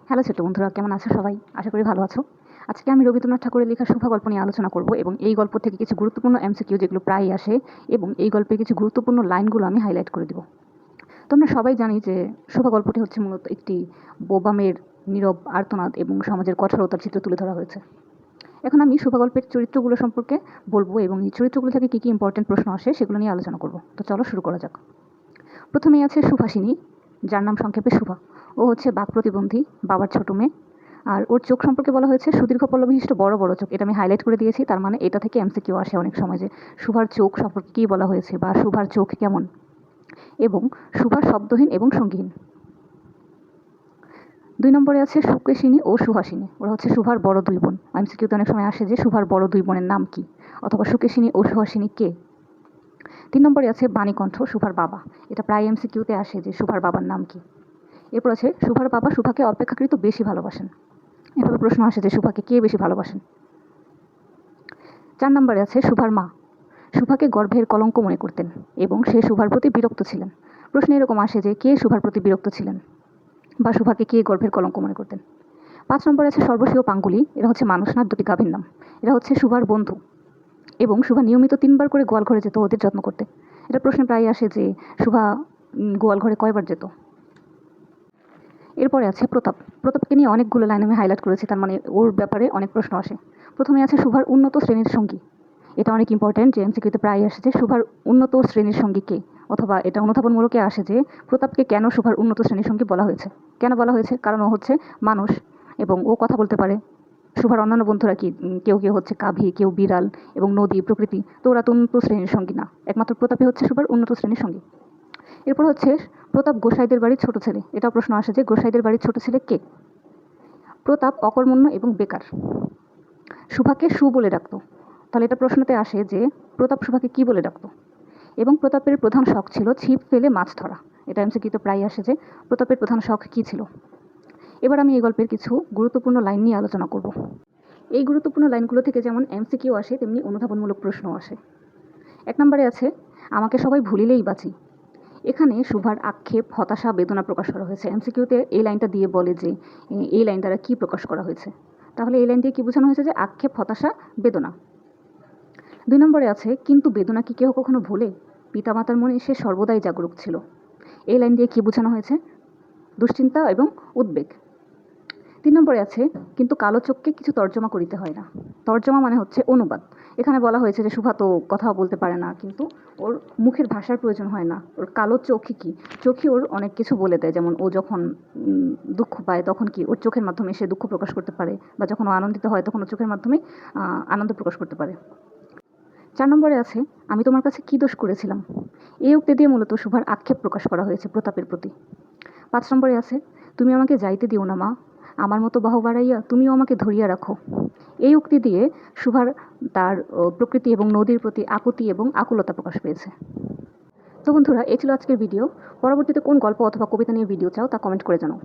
Hello ছোট্ট বন্ধুরা, কেমন আছো সবাই? আশা করি ভালো আছো। আজকে আমি রবীন্দ্রনাথ ঠাকুরের লেখা সুফা গল্প নিয়ে আলোচনা করব এবং এই গল্প থেকে কিছু গুরুত্বপূর্ণ এমসিকিউ যেগুলো প্রায়ই আসে এবং এই গল্পের কিছু গুরুত্বপূর্ণ লাইনগুলো আমি হাইলাইট করে দিব। তোমরা সবাই জানি যে সুফা গল্পটি হচ্ছে মূলত একটি বোবা মেয়ের নীরব আর্তনাদ এবং সমাজের কঠোরতার চিত্র তুলে ধরা হয়েছে। এখন আমি সুফা গল্পের চরিত্রগুলো সম্পর্কে বলবো এবং এই চরিত্রগুলো থেকে কী কী ইম্পর্টেন্ট প্রশ্ন আসে সেগুলো নিয়ে আলোচনা করব। তো চলো শুরু করা যাক। প্রথমেই আছে সুভাষিনী, যার নাম সংক্ষেপে সুভা। ও হচ্ছে বাক প্রতিবন্ধী, বাবার ছোট মেয়ে। আর ওর চোখ সম্পর্কে বলা হয়েছে সুদীর্ঘ পল্লব বিশিষ্ট বড় বড় চোখ। এটা আমি হাইলাইট করে দিয়েছি, তার মানে এটা থেকে এমসিকিউ আসে অনেক সময় যে সুভার চোখ সম্পর্কে কী বলা হয়েছে বা সুভার চোখ কেমন। এবং সুভা শব্দহীন এবং সঙ্গীহীন। 2 নম্বরে আছে সুকেশিনী ও সুহাসিনী। ওরা হচ্ছে সুভার বড় দুই বোন। এমসিকিউতে অনেক সময় আসে যে সুভার বড় দুই বোনের নাম কি, অথবা সুকেশিনী ও সুহাসিনী কে। 3 নম্বরে আছে বাণীকণ্ঠ, সুভার বাবা। এটা প্রায় এমসিকিউতে আসে যে সুভার বাবার নাম কি। এরপর আছে সুভার বাবা সুভাকে অপেক্ষাকৃত বেশি ভালোবাসেন। এভাবে প্রশ্ন আসে যে সুভাকে কে বেশি ভালোবাসেন। 4 নম্বরে আছে সুভার মা। সুভাকে গর্ভের কলঙ্ক মনে করতেন এবং সে সুভার প্রতি বিরক্ত ছিলেন। প্রশ্ন এরকম আসে যে কে সুভার প্রতি বিরক্ত ছিলেন বা সুভাকে কে গর্ভের কলঙ্ক মনে করতেন। 5 নম্বরে আছে সর্বস্বীয় পাঙ্গুলি। এরা হচ্ছে মানুষ না, দুটি গাভীর নাম। এরা হচ্ছে সুভার বন্ধু এবং সুভা নিয়মিত 3 বার করে গোয়াল ঘরে যেত ওদের যত্ন করতে। এটা প্রশ্নে প্রায় আসে যে সুভা গোয়াল ঘরে কয়বার যেত। এরপরে আছে প্রতাপ। প্রতাপকে নিয়ে অনেকগুলো লাইন আমি হাইলাইট করেছি, তার মানে ওর ব্যাপারে অনেক প্রশ্ন আসে। প্রথমে আছে সুভার উন্নত শ্রেণীর সঙ্গী। এটা অনেক ইম্পর্টেন্ট যে এমসিকিউতে প্রায় আসে যে সুভার উন্নত শ্রেণীর সঙ্গী কে, অথবা এটা অনুধাবনমূলকে আসে যে প্রতাপকে কেন সুভার উন্নত শ্রেণীর সঙ্গী বলা হয়েছে। কেন বলা হয়েছে? কারণ ও হচ্ছে মানুষ এবং ও কথা বলতে পারে। সুভার অন্যান্য বন্ধুরা কি, কেউ কেউ হচ্ছে গাভী, কেউ বিড়াল এবং নদী, প্রকৃতি, তো ওরা তো উন্নত শ্রেণীর সঙ্গী না। একমাত্র প্রতাপই হচ্ছে সুভার উন্নত শ্রেণীর সঙ্গী। এরপর হচ্ছে প্রতাপ গোসাইদের বাড়ির ছোট ছেলে। এটাও প্রশ্ন আসে যে গোসাইদের বাড়ির ছোট ছেলে কে। প্রতাপ অকর্মণ্য এবং বেকার। সুভাকে সু বলে ডাকতো। তাহলে এটা প্রশ্নতে আসে যে প্রতাপ সুভাকে কি বলে ডাকতো। এবং প্রতাপের প্রধান শখ ছিল ছিপ ফেলে মাছ ধরা। এটা এমসিকিউতে প্রায় আসে যে প্রতাপের প্রধান শখ কী ছিল। এবার আমি এই গল্পের কিছু গুরুত্বপূর্ণ লাইন নিয়ে আলোচনা করব। এই গুরুত্বপূর্ণ লাইনগুলো থেকে যেমন এমসিকিউ আসে তেমনি অনুধাবনমূলক প্রশ্ন আসে। 1 নম্বরে আছে আমাকে সবাই ভুলিলেই বাঁচি। এখানে সুভার আক্ষেপ, হতাশা, বেদনা প্রকাশ করা হয়েছে। এমসিকিউতে এই লাইনটা দিয়ে বলে যে এই লাইন দ্বারা কী প্রকাশ করা হয়েছে। তাহলে এই লাইন দিয়ে কী বোঝানো হয়েছে যে আক্ষেপ, হতাশা, বেদনা। 2 নম্বরে আছে কিন্তু বেদনা কি কেউ কখনো ভোলে? পিতামাতার মনে সে সর্বদাই জাগরুক ছিল। এই লাইন দিয়ে কী বোঝানো হয়েছে? দুশ্চিন্তা এবং উদ্বেগ। 3 নম্বরে আছে কিন্তু কালো চোখকে কিছু তর্জমা করিতে হয় না। তর্জমা মানে হচ্ছে অনুবাদ। এখানে বলা হয়েছে যে সুভা তো কথাও বলতে পারে না, কিন্তু ওর মুখের ভাষার প্রয়োজন হয় না। ওর কালো চোখই কি, চোখই ওর অনেক কিছু বলে দেয়। যেমন ও যখন দুঃখ পায় তখন কি ওর চোখের মাধ্যমে সে দুঃখ প্রকাশ করতে পারে, বা যখন ও আনন্দিত হয় তখন ওর চোখের মাধ্যমে আনন্দ প্রকাশ করতে পারে। 4 নম্বরে আছে আমি তোমার কাছে কী দোষ করেছিলাম। এই উক্তি দিয়ে মূলত সুভার আক্ষেপ প্রকাশ করা হয়েছে প্রতাপের প্রতি। 5 নম্বরে আছে তুমি আমাকে যাইতে দিও না মা, আমার মতো বাহু বাড়াইয়া তুমিও আমাকে ধরিয়া রাখো। এই উক্তি দিয়ে সুভার তার প্রকৃতি এবং নদীর প্রতি আকুতি এবং আকুলতা প্রকাশ পেয়েছে। তো বন্ধুরা, এই ছিল আজকের ভিডিও। পরবর্তীতে কোন গল্প অথবা কবিতা নিয়ে ভিডিও চাও তা কমেন্ট করে জানাও।